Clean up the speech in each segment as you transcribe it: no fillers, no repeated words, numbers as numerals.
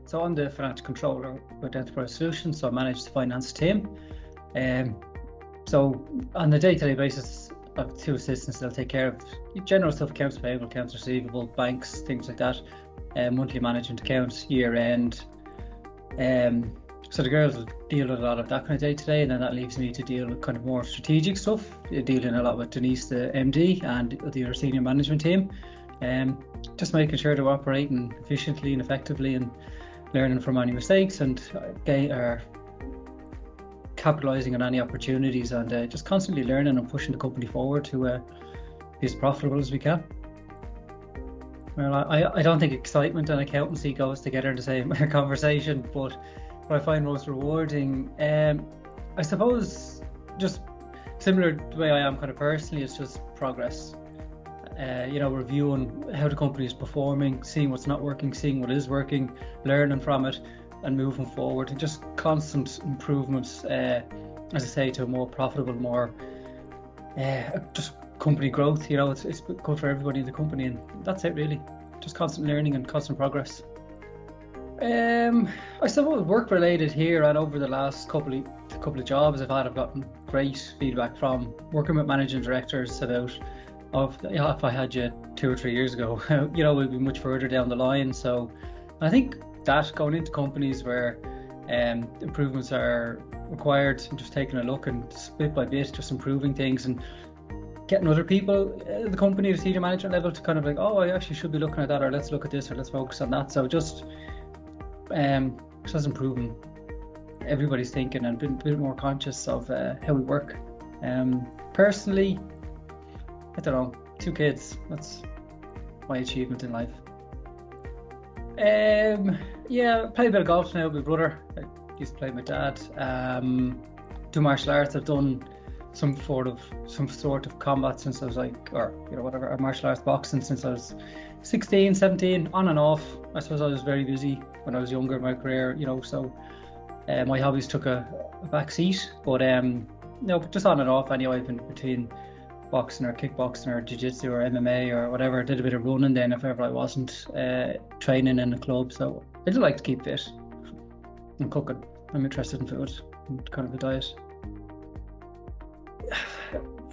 So I'm the financial controller with Enterprise Solutions, so I manage the finance team. So on a day-to-day basis, I have 2 assistants that'll take care of general stuff: accounts payable, accounts receivable, banks, things like that, monthly management accounts, year end. So the girls will deal with a lot of that kind of day-to-day, and then that leaves me to deal with kind of more strategic stuff, dealing a lot with Denise, the MD, and the other senior management team. Just making sure they're operating efficiently and effectively, and learning from any mistakes, and capitalizing on any opportunities, and just constantly learning and pushing the company forward to be as profitable as we can. Well, I don't think excitement and accountancy goes together in the same conversation, but what I find most rewarding, I suppose, just similar to the way I am kind of personally, is just progress. Reviewing how the company is performing, seeing what's not working, seeing what is working, learning from it, and moving forward, and just constant improvements, as I say, to a more profitable, more just company growth. It's good for everybody in the company, and that's it really. Just constant learning and constant progress. I suppose work related here, and over the last couple of jobs I've gotten great feedback from working with managing directors about if I had you 2 or 3 years ago, we'd be much further down the line. So I think that going into companies where improvements are required, and just taking a look and bit by bit just improving things, and getting other people in the company, the senior management level, to kind of like, oh, I actually should be looking at that, or let's look at this, or let's focus on that. So just improving everybody's thinking and being a bit more conscious of how we work. Personally, I don't know, 2 kids, that's my achievement in life. I play a bit of golf now with my brother. I used to play with my dad. Do martial arts. I've done some sort of combat since I was or martial arts, boxing, since I was 16, 17, on and off. I suppose I was very busy when I was younger in my career, so my hobbies took a back seat, but just on and off anyway, between boxing or kickboxing or jiu-jitsu or MMA or whatever. I did a bit of running then if ever I wasn't training in a club. So I do like to keep fit and cooking. I'm interested in food and kind of a diet.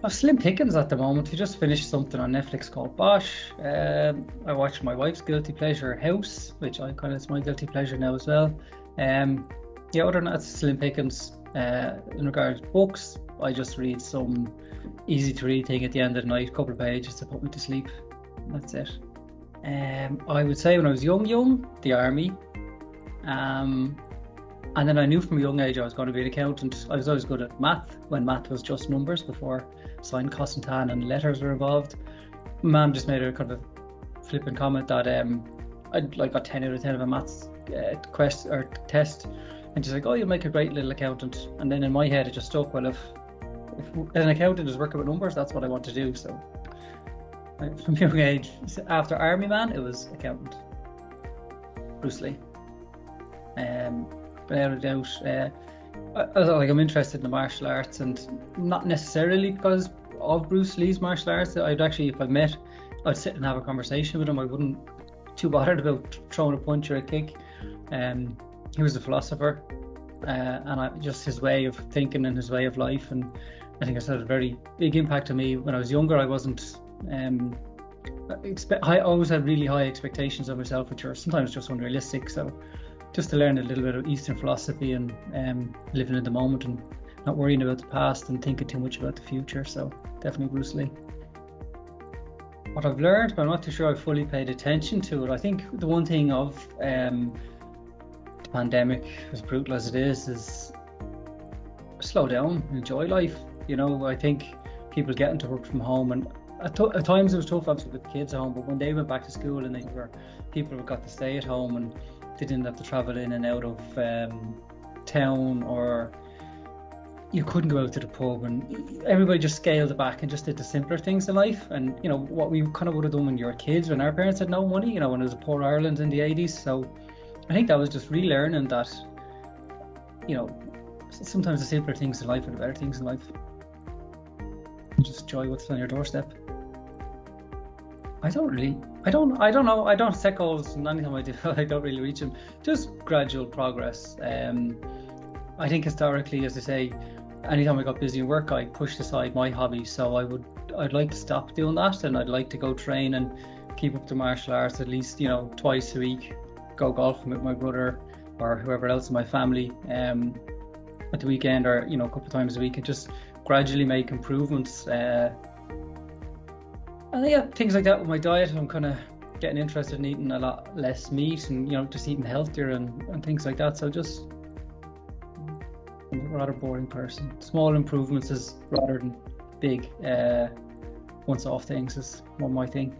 I've slim pickings at the moment. We just finished something on Netflix called Bosch. I watched my wife's guilty pleasure, House, which it's my guilty pleasure now as well. Other than that, slim pickings. In regards to books, I just read some easy to read thing at the end of the night, a couple of pages to put me to sleep. That's it. I would say when I was young, the army. And then I knew from a young age I was going to be an accountant. I was always good at math, when math was just numbers, before sine, cos and tan and letters were involved. My mum just made a kind of flippant comment that I got 10 out of 10 of a maths quest or test, and she's like, oh, you'll make a great little accountant. And then in my head it just stuck, well, if an accountant is working with numbers, that's what I want to do. So from a young age, after Army Man, it was accountant. Bruce Lee. Without a doubt, I'm interested in the martial arts, and not necessarily because of Bruce Lee's martial arts. I'd actually, if I met, I'd sit and have a conversation with him. I wouldn't too bothered about throwing a punch or a kick. He was a philosopher, and just his way of thinking and his way of life, and I think it's had a very big impact on me. When I was younger, I wasn't. I always had really high expectations of myself, which are sometimes just unrealistic. So just to learn a little bit of Eastern philosophy and living in the moment and not worrying about the past and thinking too much about the future. So definitely Bruce Lee. What I've learned, but I'm not too sure I've fully paid attention to it. I think the one thing of the pandemic, as brutal as it is slow down, enjoy life. I think people getting to work from home, and at times it was tough obviously with the kids at home, but when they went back to school and people got to stay at home and they didn't have to travel in and out of town, or you couldn't go out to the pub, and everybody just scaled it back and just did the simpler things in life. And what we kind of would have done when you were kids, when our parents had no money, when it was a poor Ireland in the 80s. So I think that was just relearning that sometimes the simpler things in life are the better things in life. Just enjoy what's on your doorstep. I don't know. I don't set goals, and anytime I do, I don't really reach them. Just gradual progress. I think historically, as I say, anytime I got busy in work, I pushed aside my hobbies. So I'd like to stop doing that, and I'd like to go train and keep up the martial arts at least, twice a week. Go golfing with my brother or whoever else in my family at the weekend, or a couple of times a week, and just gradually make improvements. And yeah, things like that with my diet. I'm kind of getting interested in eating a lot less meat, and just eating healthier and things like that. So just, I'm a rather boring person. Small improvements is rather than big once off things is more my thing.